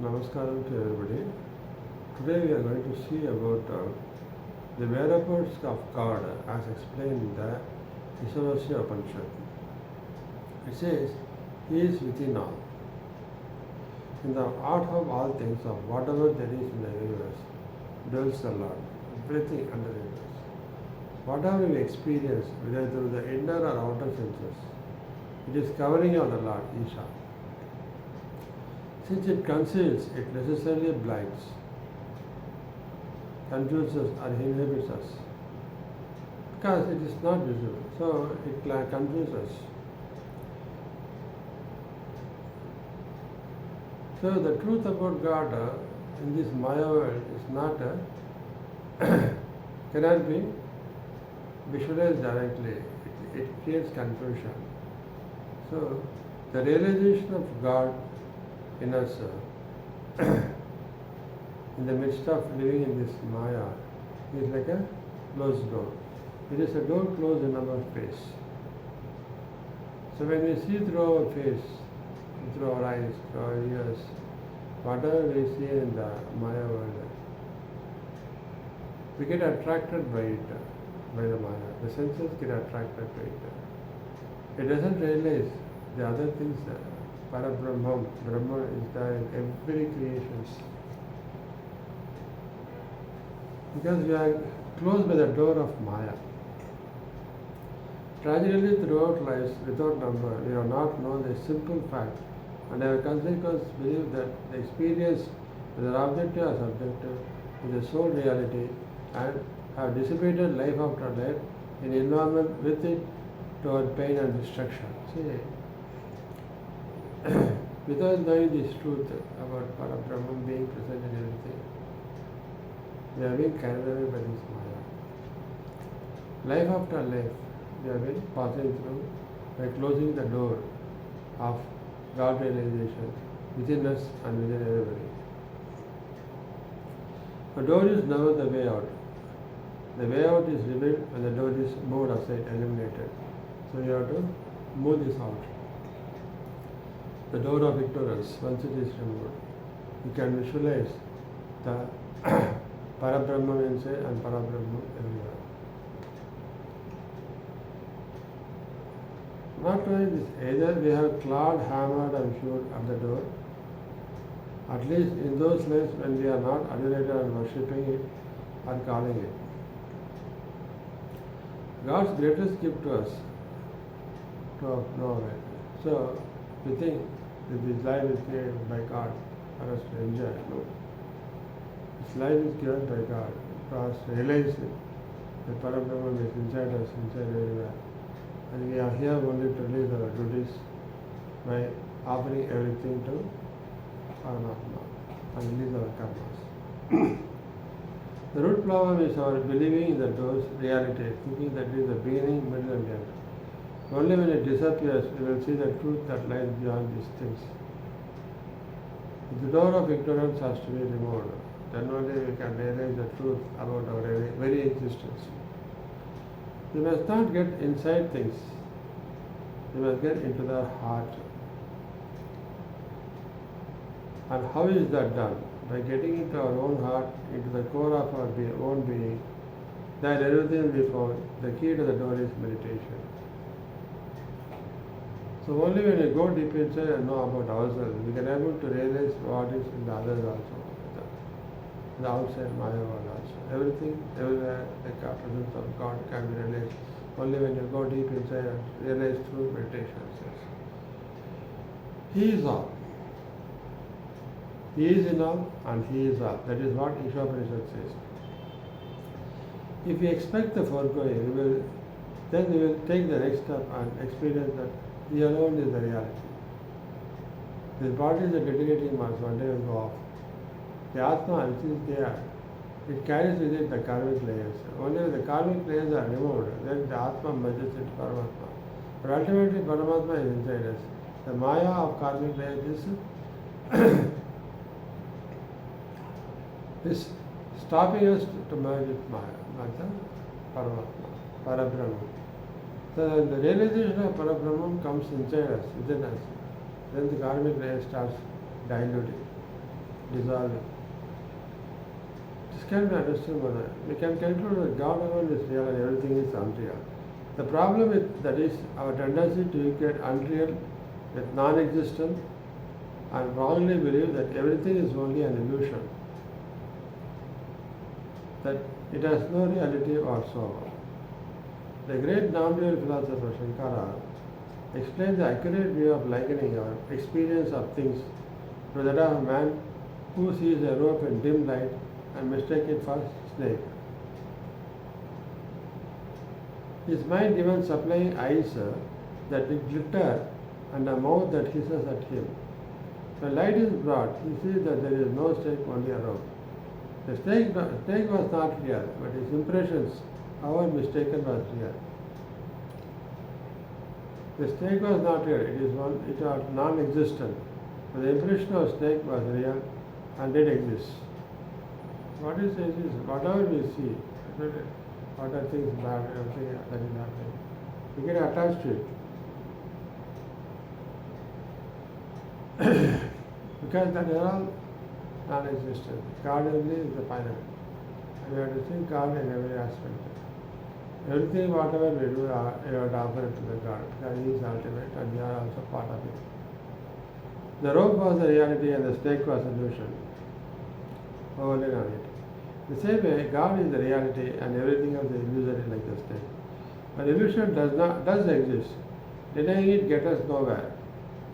Namaskaram to everybody. Today we are going to see about the whereabouts of God as explained in the Ishopanishad. It says, He is within all. In the heart of all things, of whatever there is in the universe, dwells the Lord, everything under the universe. Whatever we experience, whether through the inner or outer senses, it is covering of the Lord, Isha. Since it conceals, it necessarily blinds, confuses or inhibits us. Because it is not visible, so it confuses us. So the truth about God in this Maya world is not cannot be visualized directly. It creates confusion. So the realization of God in us, in the midst of living in this Maya, is like a closed door. It is a door closed in our face. So when we see through our face, through our eyes, through our ears, whatever we see in the Maya world, we get attracted by it, by the Maya. The senses get attracted by it. It doesn't realize the other things. Parabrahman, Brahma is there in every creation. Because we are closed by the door of Maya. Tragically, throughout lives, without number, we have not known the simple fact, and our consequence believe that the experience, whether objective or subjective, is the sole reality, and have dissipated life after life in involvement with it toward pain and destruction. See, without knowing this truth about Parabrahman being present in everything, we have been carried away by this Maya. Life after life, we have been passing through by closing the door of God realization within us and within everybody. The door is never the way out. The way out is revealed when the door is moved aside, eliminated. So you have to move this out. The door of ignorance, once it is removed, you can visualize the Parabrahman inside and Parabrahman everywhere. Not only this, either we have clawed, hammered and hewed at the door, at least in those lives when we are not adorated and worshipping it or calling it. God's greatest gift to us to know it. So we think that this life is given by God for us to enjoy. No. This life is given by God for us to realize it. The Parabrahman is inside us, inside everywhere. And we are here only to release our duties by offering everything to Paramatma and release our karmas. The root problem is our believing in the door's reality, thinking that it is the beginning, middle and end. Only when it disappears, we will see the truth that lies beyond these things. The door of ignorance has to be removed. Then only we can realize the truth about our very existence. We must not get inside things. We must get into the heart. And how is that done? By getting into our own heart, into the core of our own being, then everything will be found. The key to the door is meditation. So only when we go deep inside and know about ourselves, we can able to realize what is in the others also, the outside Maya world also. Everything, everywhere, the presence of God can be realized only when you go deep inside and realize through meditation. He is all. He is in all and He is all. That is what Ishopanishad says. If we expect the foregoing, then we will take the next step and experience that He alone is the reality. The body is a dedicating mass, one day will go off. The Atma, which is there, it carries with it the karmic layers. Only when the karmic layers are removed, then the Atma merges into Paramatma. But ultimately, Paramatma is inside us. The Maya of karmic layers is stopping us to merge with Maya, Paramatma, Parabrahman. So when the realization of Parabrahman comes inside us, within us, then the karmic layer starts diluting. dissolving. This can be understood by that. We can conclude that God alone is real and everything is unreal. The problem is that is our tendency to equate unreal with non-existent and wrongly believe that everything is only an illusion, that it has no reality whatsoever. The great non-dual philosopher Shankara explains the accurate view of likening our experience of things to that of a man who sees a rope in dim light and mistakes it for snake. His mind even supplying eyes that glitter and a mouth that hisses at him. When light is brought, he sees that there is no snake, only a rope. The snake was not real, but his impressions, however mistaken, was real. The snake was not real, it was non-existent. But the impression of snake was real and did exist. What is exist? Whatever we see, what are things bad, everything that is happening, we get attached to it. Because that is all non-existent. God only is the final. And we have to see God in every aspect. Everything, whatever we do, we have to offer it to the God, because He is ultimate and we are also part of it. The rope was the reality and the snake was illusion. Overlaid on it. The same way, God is the reality and everything else is illusory like the snake. But illusion does exist. Denying it gets us nowhere.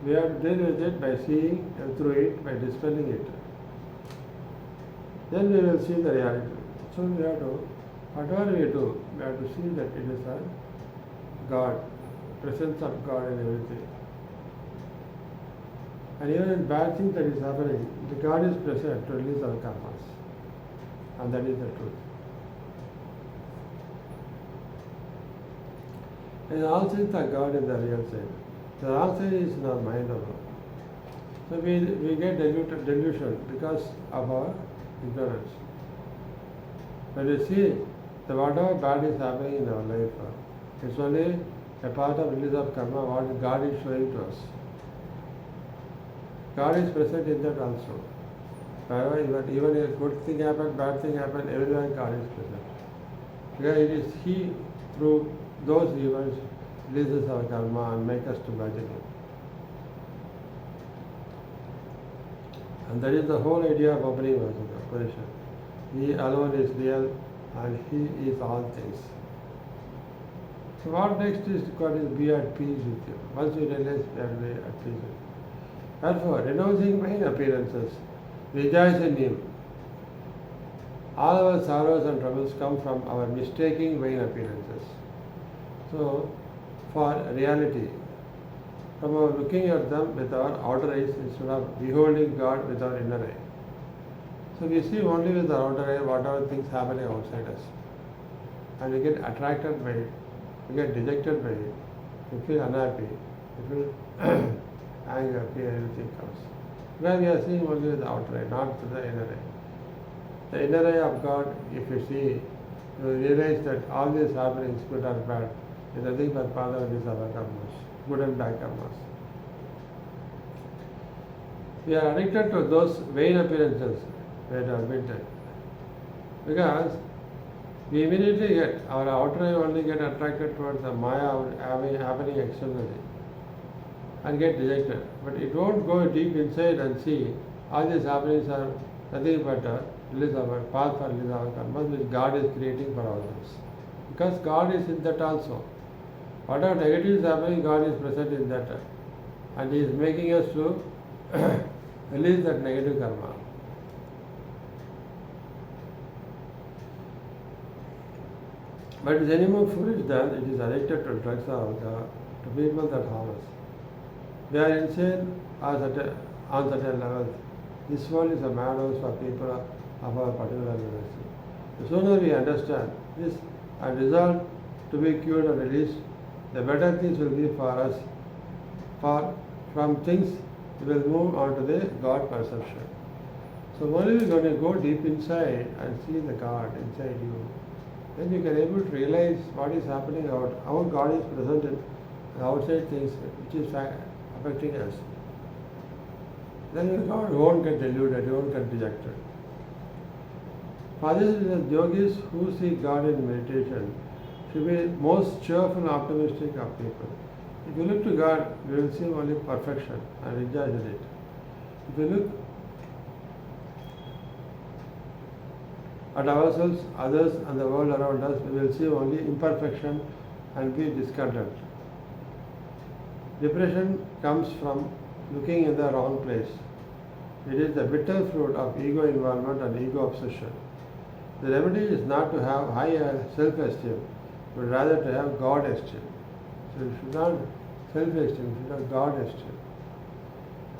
We have to deal with it by seeing through it, by dispelling it. Then we will see the reality. So we have to, whatever we do, we have to see that it is a God, presence of God in everything. And even in bad things that is happening, the God is present to release our karmas. And that is the truth. And all things are God in the real sense. The wrong side is in our mind alone. So we get delusion because of our ignorance. When we see that whatever bad is happening in our life, it's only a part of release of karma, what God is showing to us. God is present in that also. Even a good thing happen, bad thing happen, everywhere God is present. Because it is He, through those events, releases our karma and makes us to magic Him. And that is the whole idea of opening position. He alone is real and He is all things. So what next is God is be at peace with you. Once you realize we are at peace with you. Therefore, renouncing vain appearances, rejoice in Him. All our sorrows and troubles come from our mistaking vain appearances. So, for reality, from our looking at them with our outer eyes instead of beholding God with our inner eye. So we see only with our outer eye whatever things happening outside us. And we get attracted by it, we get dejected by it, we feel unhappy, we feel anger, fear, everything comes. Where we are seeing only with the outer eye, not with the inner eye. The inner eye of God, if you see, you realize that all these happenings, good or bad, is nothing but Father and His other karmas, good and bad karmas. We are addicted to those vain appearances that are admitted. Because we immediately get, our outer eye only get attracted towards the Maya happening externally and get dejected. But it won't go deep inside and see all these happenings are nothing but a release of our path for release of our karmas which God is creating for ourselves. Because God is in that also. Whatever negative is happening, God is present in that. And He is making us to release that negative karma. But it is any more foolish than it is addicted to drugs or alcohol, to people that harm us. They are insane on certain levels. This world is a madhouse for people of our particular university. The sooner we understand this and resolve to be cured and released, the better things will be for us. From things we will move on to the God perception. So only we are going to go deep inside and see the God inside you. Then you can able to realize what is happening out, how God is present in outside things which is affecting us. then you won't get deluded, you won't get dejected. For this reason, yogis who seek God in meditation should be most cheerful and optimistic of people. If you look to God, you will see only perfection and rejoice in it. If you look at ourselves, others, and the world around us, we will see only imperfection and be discontent. Depression comes from looking in the wrong place. It is the bitter fruit of ego involvement and ego obsession. The remedy is not to have high self-esteem, but rather to have God esteem. So you should not self-esteem, you should have God esteem.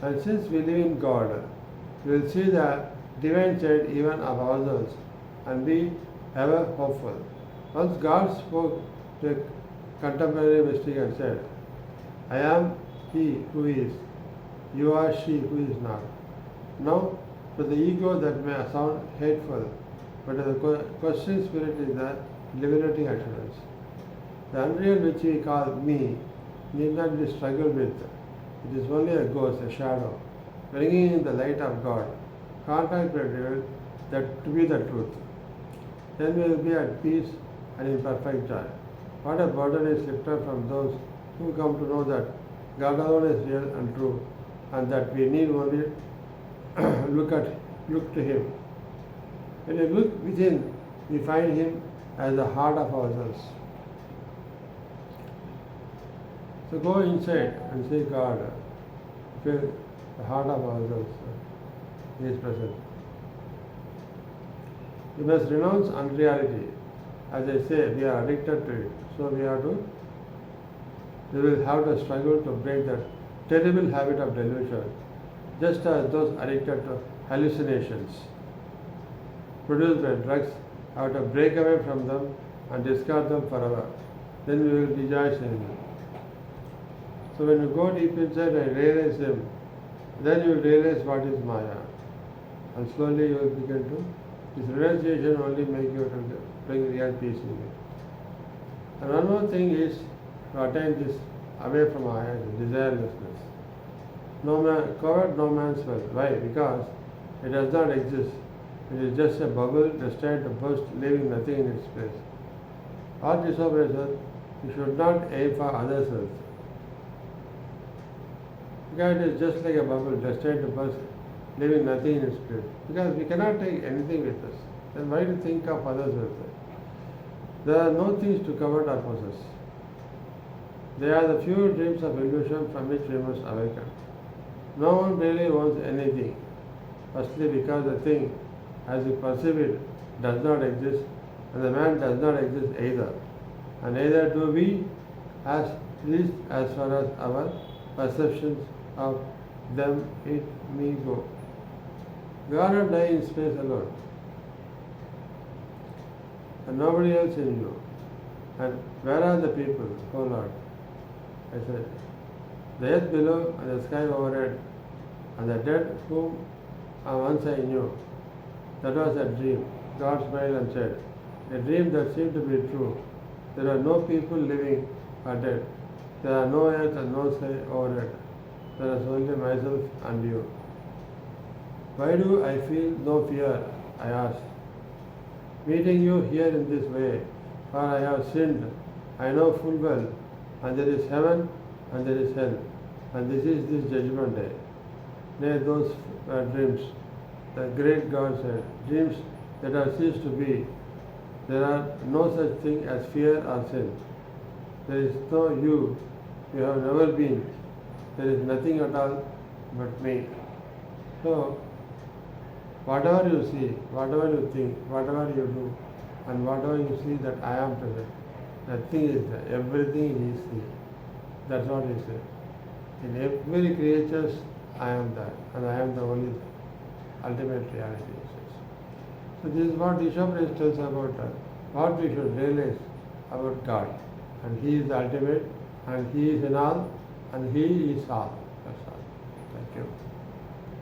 And since we live in God, we will see the divine side even of ourselves and be ever hopeful. Once God spoke to a contemporary mystic and said, I am he who is, you are she who is not. Now, to the ego that may sound hateful, but to the questioning spirit is the liberating assurance. The unreal which we call me need not be struggled with. It is only a ghost, a shadow, bringing in the light of God. Contact will reveal that to be the truth. Then we will be at peace and in perfect joy. What a burden is lifted from those who come to know that God alone is real and true, and that we need only look to Him. When we look within, we find Him as the heart of ourselves. So go inside and see God. Feel the heart of ourselves. He is present. We must renounce unreality. As I say, we are addicted to it. So we will have to struggle to break that terrible habit of delusion, just as those addicted to hallucinations produced by drugs have to break away from them and discard them forever. Then we will rejoice in Him. So when you go deep inside and realize Him, then you will realize what is Maya. And slowly you will begin to, this realization only make you to bring real peace in you. And one more thing is to attain this away from Maya, desirelessness. Covered no man's wealth. Why? Because it does not exist. It is just a bubble destined to burst, leaving nothing in its place. Or Ishopanishad, you should not aim for others' wealth. Because it is just like a bubble destined to burst, leaving nothing in its place. Because we cannot take anything with us. Then why to think of others' wealth? There are no things to covet or possess. They are the few dreams of illusion from which we must awaken. No one really wants anything. Firstly, because the thing, as we perceive it, does not exist, and the man does not exist either. And neither do we, at least as far as our perceptions of them, it, me go. We are not dying in space alone, and nobody else in you. And where are the people, O Lord? I said, the earth below and the sky overhead, and the dead whom once I knew. That was a dream. God smiled and said, a dream that seemed to be true. There are no people living or dead. There are no earth and no sky overhead. There is only myself and you. Why do I feel no fear? I asked. Meeting you here in this way, for I have sinned, I know full well, and there is heaven and there is hell, and this is this judgment day. Nay, those were dreams. The great God said, dreams that are ceased to be. There are no such thing as fear or sin. There is no you. You have never been. There is nothing at all but me. So, whatever you see, whatever you think, whatever you do, and whatever you see that I am present, nothing is there. Everything is here. That's what he said. In every creature, I am there, and I am the only ultimate reality. He says. So this is what Ishopanishad tells about what we should realize about God. And He is the ultimate, and He is in all, and He is all. That's all. Thank you.